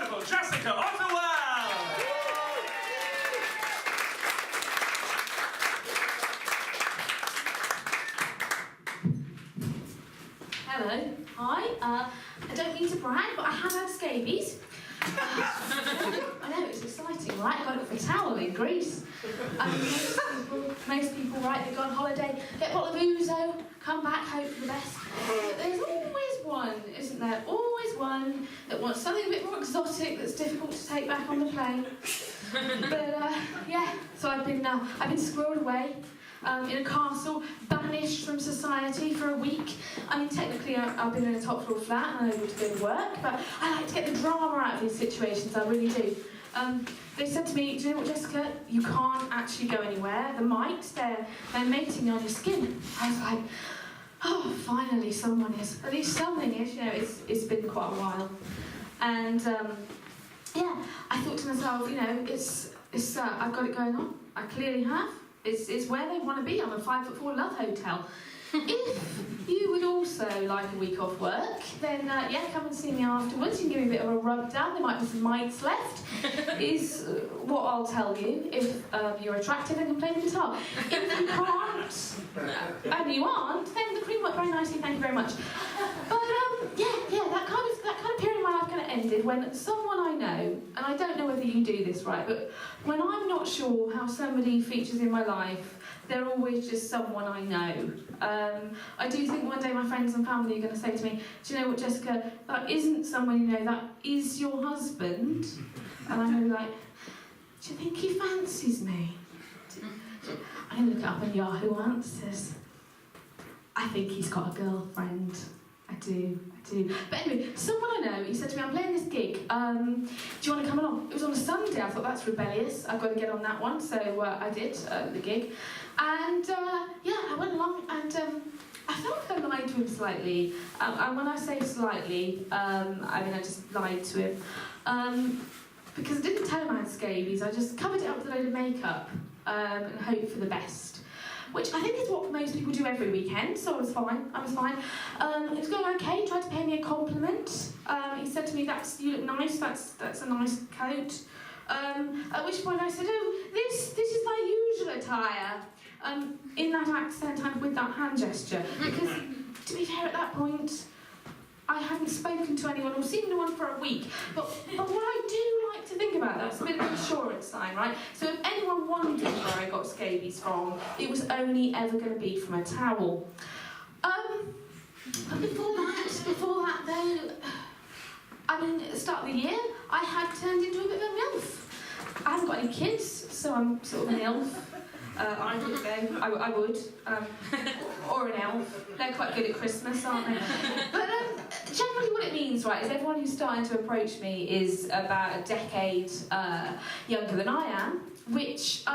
wonderful Jessica Otterwell! Hello, hi. I don't mean to brag, but I have had scabies. I know, it's exciting, right? I got it for a towel in Greece. Most people, right, they go on holiday, get a bottle of ouzo, come back, hope for the best. But there's always one, isn't there? Always one that wants something a bit more exotic that's difficult to take back on the plane. But yeah, so I've been squirreled away in a castle, banished from society for a week. I mean, technically I've been in a top floor flat and I'm able to go to work, but I like to get the drama out of these situations, I really do. They said to me, do you know what, Jessica, you can't actually go anywhere. The mites, they're mating on your skin. I was like, oh, finally someone is, at least something is, you know, it's been quite a while. And yeah, I thought to myself, you know, I've got it going on. I clearly have. It's where they want to be. I'm a 5'4" love hotel. If you would also like a week off work, then yeah, come and see me afterwards. You can give me a bit of a rub down. There might be some mites left, is what I'll tell you. If you're attractive and can play the guitar. If you can't, and you aren't, then the cream worked very nicely, thank you very much. But yeah, that kind of period of my life kind of ended when someone I know, and I don't know whether you do this right, but when I'm not sure how somebody features in my life, they're always just someone I know. I do think one day my friends and family are going to say to me, do you know what, Jessica, that isn't someone you know, that is your husband. And I'm going to be like, do you think he fancies me? I'm going to look it up on Yahoo Answers. I think he's got a girlfriend. I do. But anyway, someone I know, he said to me, I'm playing this gig, do you want to come along? It was on a Sunday. I thought, that's rebellious, I've got to get on that one, so I did, the gig. And yeah, I went along and I felt like I lied to him slightly. And when I say slightly, I mean I just lied to him. Because I didn't tell him I had scabies, I just covered it up with a load of makeup and hoped for the best. Which I think is what most people do every weekend, so I was fine. It was going okay, tried to pay me a compliment. He said to me, you look nice, that's a nice coat. At which point I said, oh, this is my usual attire. In that accent and with that hand gesture. Because, to be fair, at that point, I hadn't spoken to anyone or seen anyone for a week. But what I do like to think about, that's a bit of an insurance sign, right? So if anyone wondered where I got scabies from, it was only ever going to be from a towel. But before that though, I mean, at the start of the year, I had turned into a bit of a MILF. I haven't got any kids, so I'm sort of an elf. I would, or an elf. They're quite good at Christmas, aren't they? But generally what it means, right, is everyone who's starting to approach me is about a decade younger than I am, which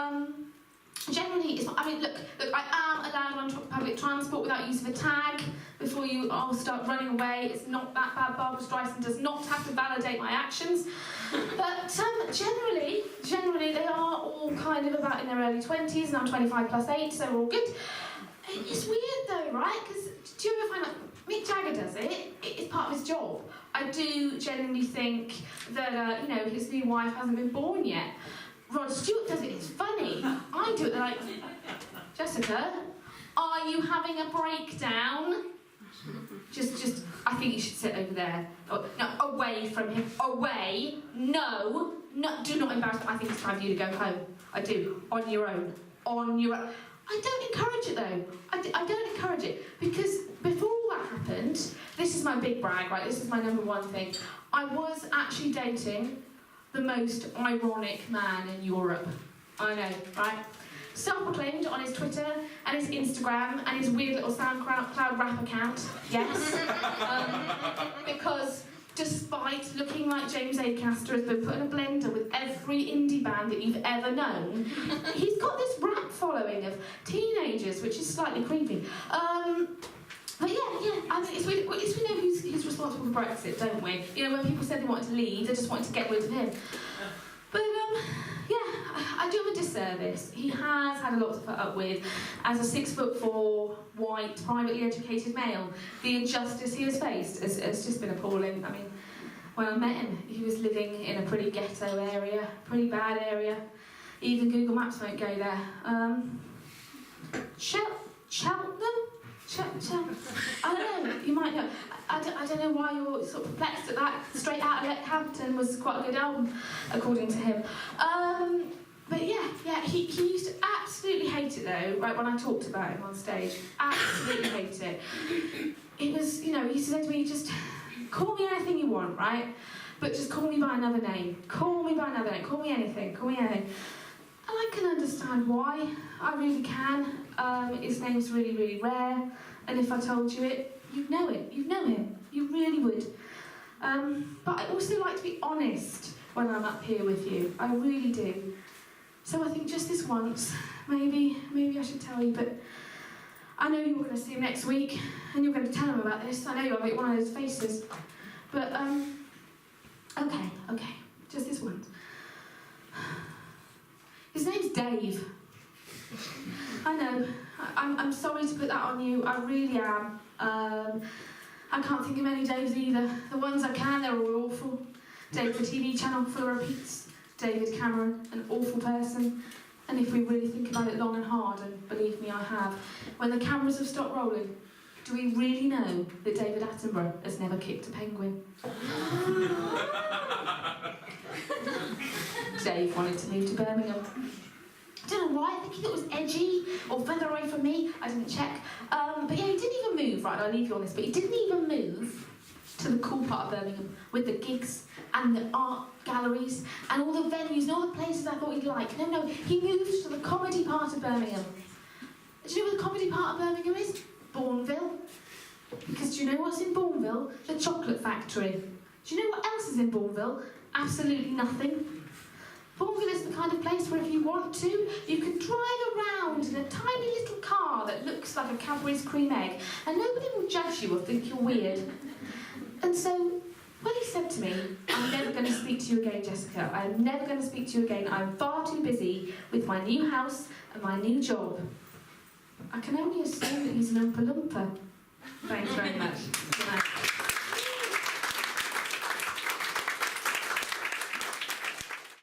generally is, I mean, look, I am allowed on public transport without use of a tag before you all start running away. It's not that bad. Barbara Streisand does not have to validate my actions. But generally they are all kind of about in their early 20s, and I'm 25 plus 8, so we're all good. It's weird though, right? Because do you ever find that Mick Jagger does it? It's part of his job. I do genuinely think that, you know, his new wife hasn't been born yet. Rod Stewart does it, it's funny. I do it, they're like, Jessica, are you having a breakdown? Just, I think you should sit over there. Oh, no, away from him. Away. No, do not embarrass me. I think it's time for you to go home. I do. On your own. I don't encourage it though. I don't encourage it. Because before all that happened, this is my big brag, right? This is my number one thing. I was actually dating the most ironic man in Europe. I know, right? Self-proclaimed on his Twitter and his Instagram and his weird little SoundCloud rap account, yes. Because despite looking like James Acaster has been put in a blender with every indie band that you've ever known, he's got this rap following of teenagers, which is slightly creepy. But yeah, I mean, we know who's responsible for Brexit, don't we? You know, when people said they wanted to leave, they just wanted to get rid of him. But yeah, I do him a disservice. He has had a lot to put up with as a 6'4", white, privately educated male. The injustice he has faced has just been appalling. I mean, when I met him, he was living in a pretty ghetto area, pretty bad area. Even Google Maps won't go there. Cheltenham? I don't know, you might know. I don't know why you're sort of perplexed at that. Straight Out of Hampton was quite a good album, according to him. But yeah, he used to absolutely hate it though, right, when I talked about him on stage. Absolutely hate it. It was, you know, he used to say to me, just call me anything you want, right? But just call me by another name. Call me by another name. Call me anything. Call me anything. And I can understand why. I really can. His name's really, really rare. And if I told you it, you'd know it. You'd know him. You really would. But I also like to be honest when I'm up here with you. I really do. So I think just this once, maybe I should tell you, but I know you're going to see him next week, and you're going to tell him about this. I know you'll make one of those faces. But, okay, just this once. His name's Dave. I know, I'm sorry to put that on you, I really am. I can't think of many Daves either. The ones I can, they're all awful. Dave, the TV channel full of repeats. David Cameron, an awful person. And if we really think about it long and hard, and believe me, I have, when the cameras have stopped rolling, do we really know that David Attenborough has never kicked a penguin? Dave wanted to move to Birmingham. I don't know why, I think he thought it was edgy or further away from me. I didn't check. But yeah, he didn't even move, right, I'll leave you on this, but he didn't even move to the cool part of Birmingham with the gigs and the art galleries and all the venues and all the places I thought he'd like. No, he moved to the comedy part of Birmingham. Do you know where the comedy part of Birmingham is? Bourneville. Because do you know what's in Bourneville? The chocolate factory. Do you know what else is in Bourneville? Absolutely nothing. Bourneville is the kind of place where if you want to, you can drive around in a tiny little car that looks like a Cadbury's cream egg, and nobody will judge you or think you're weird. And so, when he said to me, I'm never going to speak to you again, Jessica, I'm never going to speak to you again, I'm far too busy with my new house and my new job, I can only assume that he's an Oompa Loompa. Thanks very much. Good night.